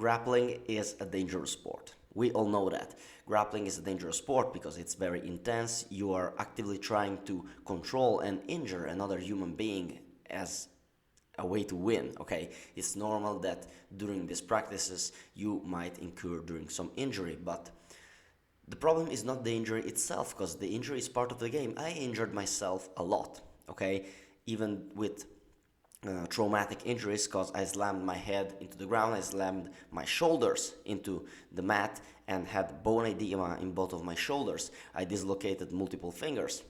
grappling is a dangerous sport. We all know that. Grappling is a dangerous sport because it's very intense. You are actively trying to control and injure another human being as a way to win. Okay, it's normal that during these practices you might incur during some injury, but the problem is not the injury itself, because the injury is part of the game. I injured myself a lot, okay, even with traumatic injuries, because I slammed my head into the ground, I slammed my shoulders into the mat and had bone edema in both of my shoulders. I dislocated multiple fingers,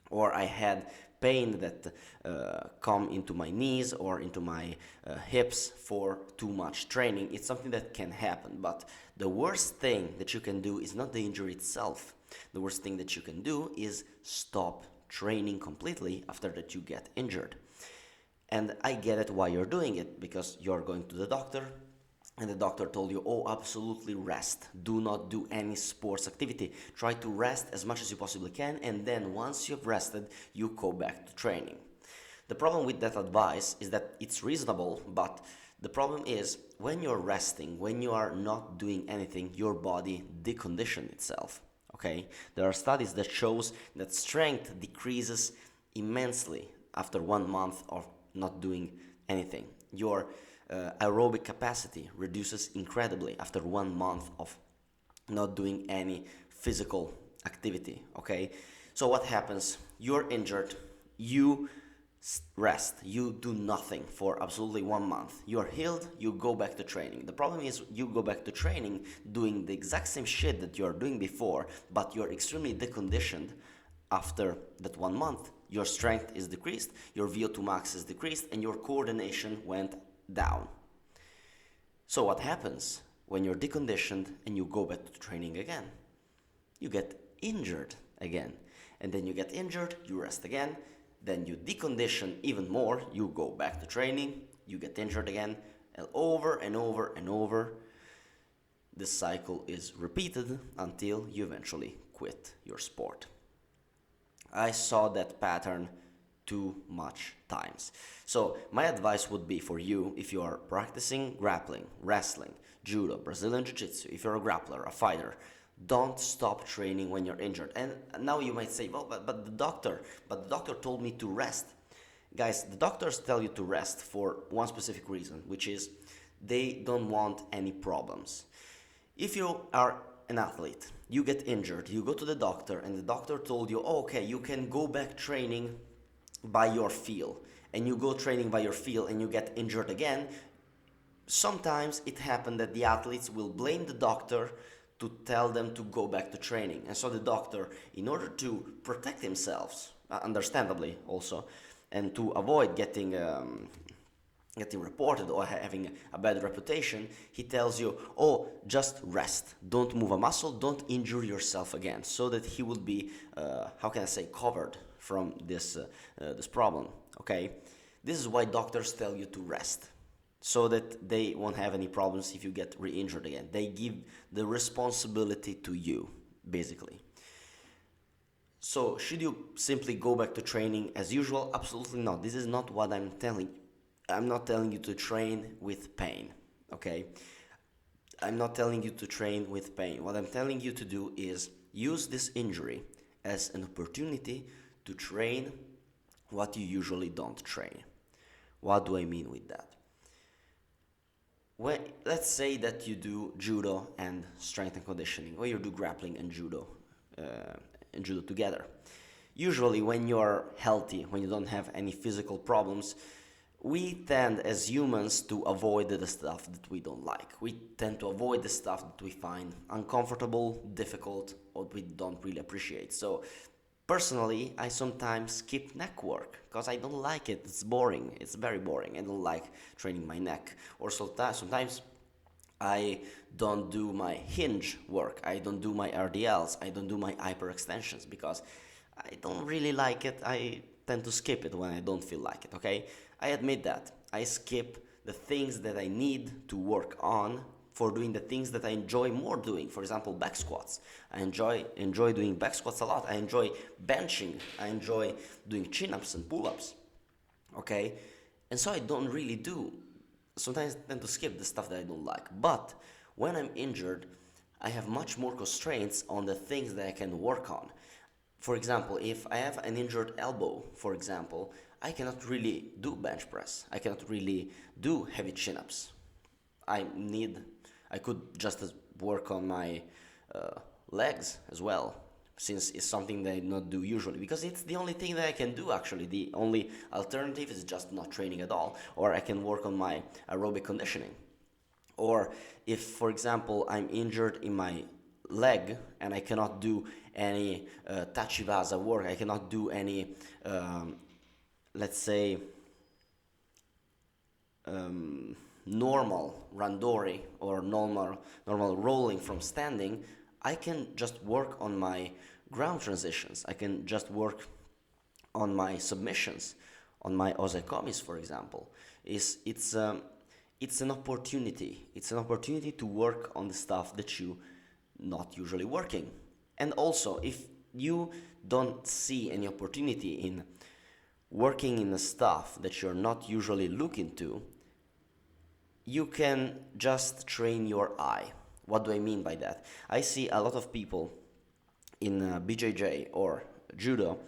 or I had pain that come into my knees or into my hips for too much training. It's something that can happen, but the worst thing that you can do is not the injury itself. The worst thing that you can do is stop training completely after that you get injured. And I get it why you're doing it, because you're going to the doctor and the doctor told you, oh, absolutely rest. Do not do any sports activity. Try to rest as much as you possibly can, and then once you've rested, you go back to training. The problem with that advice is that it's reasonable, but the problem is when you're resting, when you are not doing anything, your body deconditions itself. Okay? There are studies that shows that strength decreases immensely after 1 month of not doing anything. Your aerobic capacity reduces incredibly after 1 month of not doing any physical activity. Okay, so what happens? You're injured, you rest, you do nothing for absolutely 1 month. You're healed, you go back to training. The problem is you go back to training doing the exact same shit that you're doing before, but you're extremely deconditioned after that 1 month. Your strength is decreased, your VO2 max is decreased, and your coordination went down. So what happens when you're deconditioned and you go back to training again? You get injured again. And then you get injured, you rest again, then you decondition even more, you go back to training, you get injured again, and over and over and over, this cycle is repeated until you eventually quit your sport. I saw that pattern too much times. So my advice would be for you, if you are practicing grappling, wrestling, judo, Brazilian jiu-jitsu, if you're a grappler, a fighter, don't stop training when you're injured. And now you might say, well, but the doctor told me to rest. Guys, the doctors tell you to rest for one specific reason, which is they don't want any problems. If you are an athlete, you get injured, you go to the doctor, and the doctor told you, oh, okay, you can go back training by your feel, and you go training by your feel and you get injured again, sometimes it happens that the athletes will blame the doctor to tell them to go back to training. And so the doctor, in order to protect themselves, understandably also, and to avoid getting reported or having a bad reputation, he tells you, oh, just rest, don't move a muscle, don't injure yourself again, so that he would be, covered from this problem. Okay, this is why doctors tell you to rest, so that they won't have any problems if you get re-injured again. They give the responsibility to you, basically. So should you simply go back to training as usual? Absolutely not. This is not what I'm telling you. I'm not telling you to train with pain, okay? I'm not telling you to train with pain. What I'm telling you to do is use this injury as an opportunity to train what you usually don't train. What do I mean with that? Let's say that you do judo and strength and conditioning, or you do grappling and judo together. Usually when you're healthy, when you don't have any physical problems, we tend as humans to avoid the stuff that we don't like. We tend to avoid the stuff that we find uncomfortable, difficult, or we don't really appreciate. So personally, I sometimes skip neck work because I don't like it. It's boring. It's very boring. I don't like training my neck. Or sometimes I don't do my hinge work. I don't do my RDLs. I don't do my hyperextensions because I don't really like it. I tend to skip it when I don't feel like it, okay? I admit that. I skip the things that I need to work on for doing the things that I enjoy more doing. For example, back squats. I enjoy doing back squats a lot. I enjoy benching. I enjoy doing chin-ups and pull-ups, okay? And so I don't really do sometimes I tend to skip the stuff that I don't like. But when I'm injured, I have much more constraints on the things that I can work on. For example, if I have an injured elbow, for example, I cannot really do bench press. I cannot really do heavy chin-ups. I need, I could just work on my legs as well, since it's something that I not do usually, because it's the only thing that I can do actually. The only alternative is just not training at all, or I can work on my aerobic conditioning. Or if, for example, I'm injured in my leg and I cannot do any tachivasa work, I cannot do any, let's say, normal randori or normal rolling from standing, I can just work on my ground transitions. I can just work on my submissions, on my osekomis, for example. It's an opportunity. It's an opportunity to work on the stuff that you not usually working. And also, if you don't see any opportunity in working in the stuff that you're not usually looking to, you can just train your eye. What do I mean by that? I see a lot of people in BJJ or judo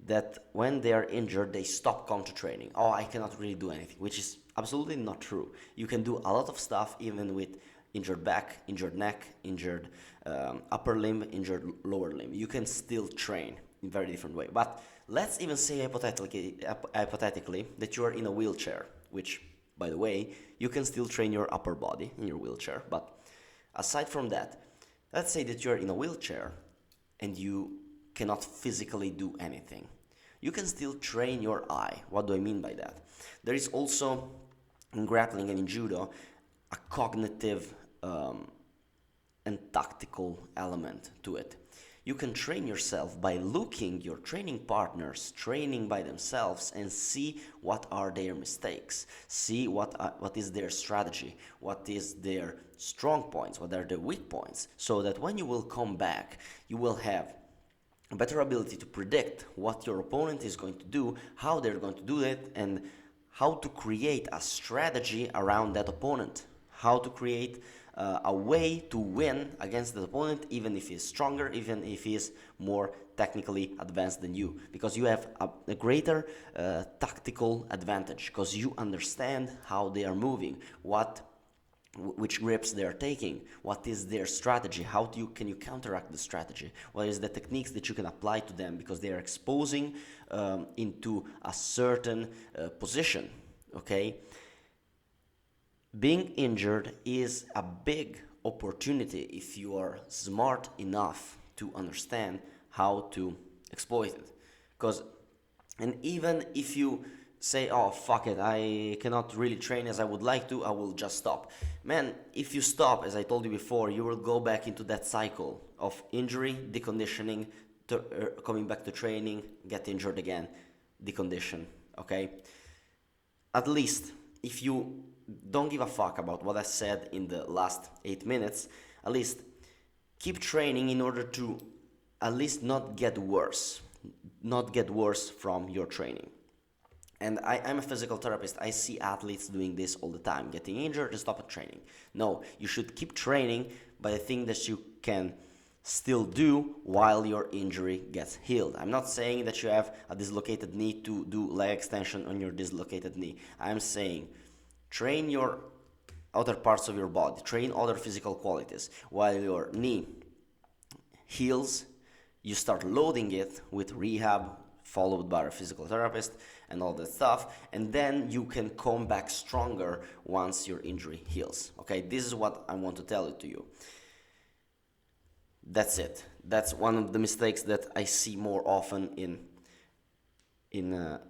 that when they are injured, they stop counter training. Oh, I cannot really do anything, which is absolutely not true. You can do a lot of stuff even with injured back, injured neck, injured upper limb, injured lower limb. You can still train in a very different way. But let's even say hypothetically that you are in a wheelchair, which, by the way, you can still train your upper body in your wheelchair. But aside from that, let's say that you're in a wheelchair and you cannot physically do anything. You can still train your eye. What do I mean by that? There is also, in grappling and in judo, a cognitive and tactical element to it. You can train yourself by looking your training partners training by themselves and see what are their mistakes, see what is their strategy, what is their strong points, what are their weak points, so that when you will come back, you will have a better ability to predict what your opponent is going to do, how they're going to do it, and how to create a strategy around that opponent, how to create a way to win against the opponent, even if he's stronger, even if he's more technically advanced than you, because you have a greater tactical advantage, because you understand how they are moving, which grips they are taking, what is their strategy, can you counteract the strategy, what is the techniques that you can apply to them, because they are exposing into a certain position, okay? Being injured is a big opportunity if you are smart enough to understand how to exploit it. And even if you say, oh, fuck it, I cannot really train as I would like to, I will just stop. Man, if you stop, as I told you before, you will go back into that cycle of injury, deconditioning, coming back to training, get injured again, decondition, okay? At least, if you don't give a fuck about what I said in the last 8 minutes, at least keep training in order to at least not get worse from your training. And I'm a physical therapist. I see athletes doing this all the time, getting injured and stop training. No, you should keep training by the thing that you can still do while your injury gets healed. I'm not saying that you have a dislocated knee to do leg extension on your dislocated knee. I'm saying train your other parts of your body, train other physical qualities. While your knee heals, you start loading it with rehab, followed by a physical therapist and all that stuff, and then you can come back stronger once your injury heals. Okay, this is what I want to tell it to you. That's it. That's one of the mistakes that I see more often in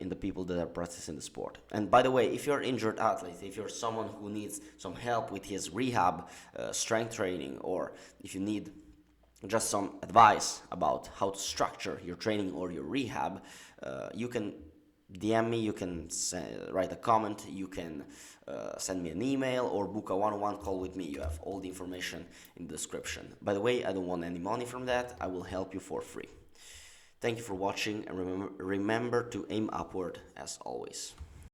the people that are practicing the sport. And by the way, if you're an injured athlete, if you're someone who needs some help with his rehab, strength training, or if you need just some advice about how to structure your training or your rehab, you can DM me, you can write a comment, you can send me an email or book a one-on-one call with me. You have all the information in the description. By the way, I don't want any money from that. I will help you for free. Thank you for watching, and remember to aim upward as always.